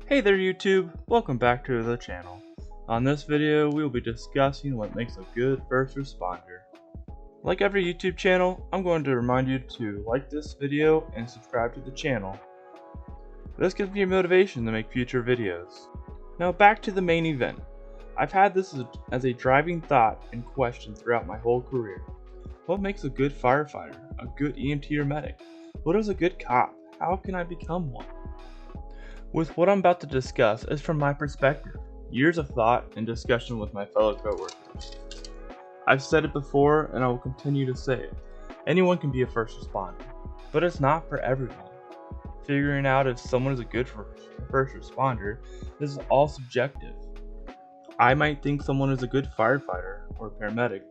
Hey there YouTube, welcome back to the channel. On this video we will be discussing what makes a good first responder. Like every YouTube channel, I'm going to remind you to like this video and subscribe to the channel. This gives me motivation to make future videos. Now back to the main event. I've had this as a driving thought and question throughout my whole career. What makes a good firefighter, a good EMT or medic? What is a good cop? How can I become one? With what I'm about to discuss is from my perspective, years of thought and discussion with my fellow coworkers. I've said it before and I will continue to say it. Anyone can be a first responder, but it's not for everyone. Figuring out if someone is a good first responder is all subjective. I might think someone is a good firefighter or paramedic,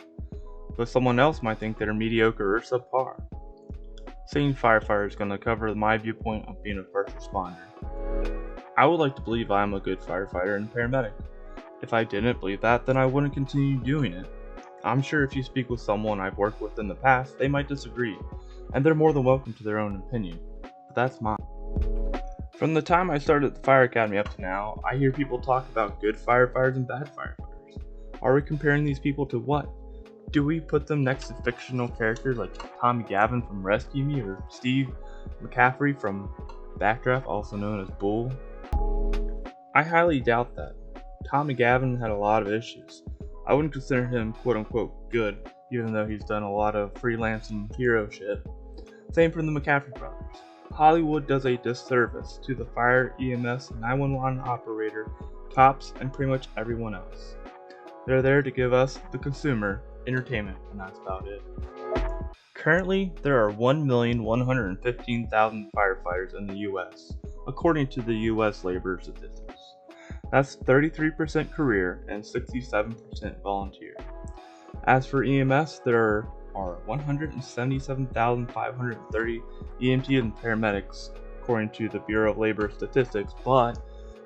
but someone else might think they're mediocre or subpar. Saying firefighter is going to cover my viewpoint of being a first responder. I would like to believe I am a good firefighter and paramedic. If I didn't believe that, then I wouldn't continue doing it. I'm sure if you speak with someone I've worked with in the past, they might disagree, and they're more than welcome to their own opinion, but that's mine. From the time I started at the fire academy up to now, I hear people talk about good firefighters and bad firefighters. Are we comparing these people to what? Do we put them next to fictional characters like Tommy Gavin from Rescue Me or Steve McCaffrey from Backdraft, also known as Bull? I highly doubt that. Tommy Gavin had a lot of issues. I wouldn't consider him quote-unquote good, even though he's done a lot of freelancing hero shit. Same for the McCaffrey brothers. Hollywood does a disservice to the fire, EMS, 911 operator, cops, and pretty much everyone else. They're there to give us, the consumer, entertainment, and that's about it. Currently, there are 1,115,000 firefighters in the US, according to the US labor statistics. That's 33% career and 67% volunteer. As for EMS, there are 177,530 EMT and paramedics, according to the Bureau of Labor Statistics, but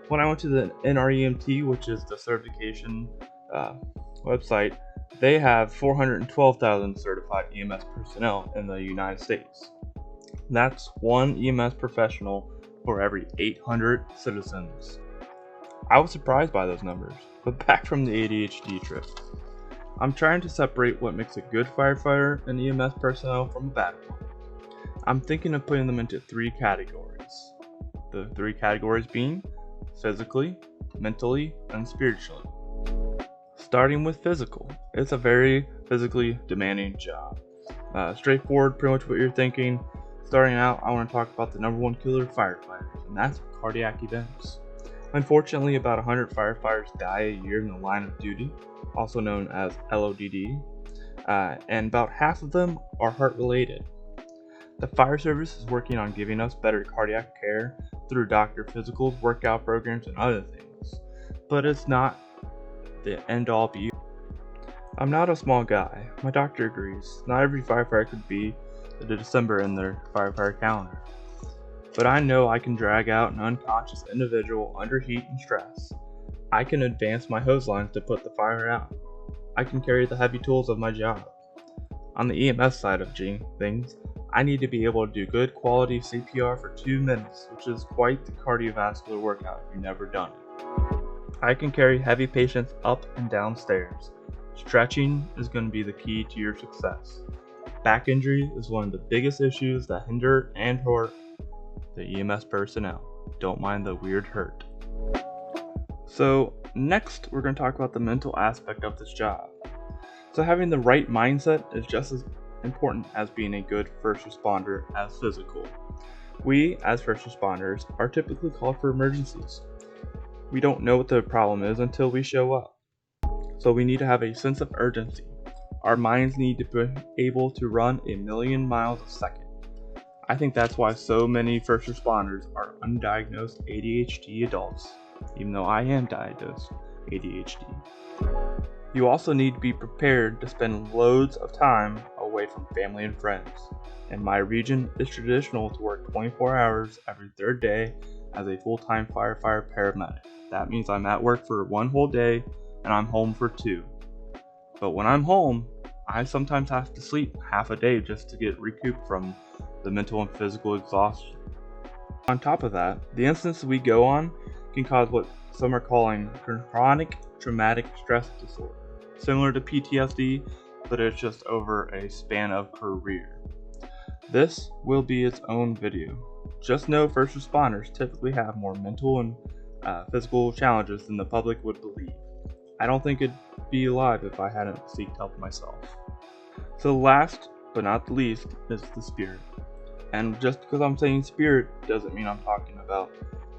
when I went to the NREMT, which is the certification website, they have 412,000 certified EMS personnel in the United States. That's one EMS professional for every 800 citizens. I was surprised by those numbers, but back from the ADHD trip. I'm trying to separate what makes a good firefighter and EMS personnel from a bad one. I'm thinking of putting them into three categories. The three categories being physically, mentally, and spiritually. Starting with physical, it's a very physically demanding job. Straightforward, pretty much what you're thinking. Starting out, I want to talk about the number one killer of firefighters, and that's cardiac events. Unfortunately, about 100 firefighters die a year in the line of duty, also known as LODD, and about half of them are heart related. The fire service is working on giving us better cardiac care through doctor physicals, workout programs, and other things, but it's not the end all be all. I'm not a small guy. My doctor agrees. Not every firefighter could be the December in their firefighter calendar. But I know I can drag out an unconscious individual under heat and stress. I can advance my hose lines to put the fire out. I can carry the heavy tools of my job. On the EMS side of things, I need to be able to do good quality CPR for 2 minutes, which is quite the cardiovascular workout if you've never done it. I can carry heavy patients up and down stairs. Stretching is going to be the key to your success. Back injury is one of the biggest issues that hinder and hurt the EMS personnel. Don't mind the weird hurt. So next we're going to talk about the mental aspect of this job. So having the right mindset is just as important as being a good first responder as physical. We, as first responders, are typically called for emergencies. We don't know what the problem is until we show up. So we need to have a sense of urgency. Our minds need to be able to run 1,000,000 miles a second. I think that's why so many first responders are undiagnosed ADHD adults, even though I am diagnosed ADHD. You also need to be prepared to spend loads of time away from family and friends. In my region, it's traditional to work 24 hours every third day as a full-time firefighter paramedic. That means I'm at work for 1 whole day and I'm home for 2. But when I'm home, I sometimes have to sleep half a day just to get recouped from the mental and physical exhaustion. On top of that, the incidents we go on can cause what some are calling chronic traumatic stress disorder, similar to PTSD, but it's just over a span of career. This will be its own video. Just know first responders typically have more mental and physical challenges than the public would believe. I don't think I'd be alive if I hadn't sought help myself. So last but not the least is the spirit. And just because I'm saying spirit doesn't mean I'm talking about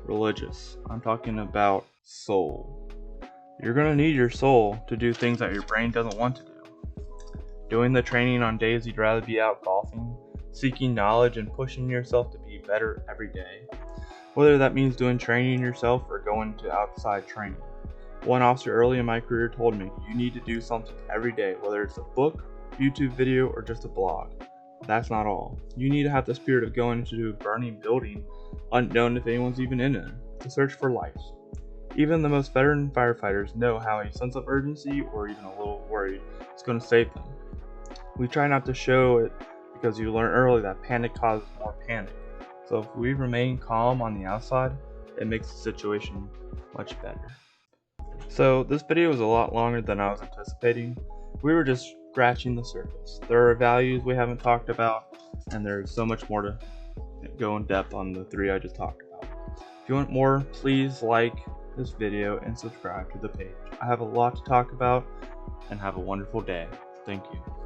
religious. I'm talking about soul. You're going to need your soul to do things that your brain doesn't want to do. Doing the training on days you'd rather be out golfing, seeking knowledge and pushing yourself to be better every day. Whether that means doing training yourself or going to outside training. One officer early in my career told me, you need to do something every day, whether it's a book, YouTube video, or just a blog. That's not all. You need to have the spirit of going into a burning building, unknown if anyone's even in it, to search for life. Even the most veteran firefighters know how a sense of urgency or even a little worry is going to save them. We try not to show it because you learned early that panic causes more panic. So if we remain calm on the outside, it makes the situation much better. So this video was a lot longer than I was anticipating. We were just scratching the surface. There are values we haven't talked about, and there's so much more to go in depth on the 3 I just talked about. If you want more, please like this video and subscribe to the page. I have a lot to talk about, and have a wonderful day. Thank you.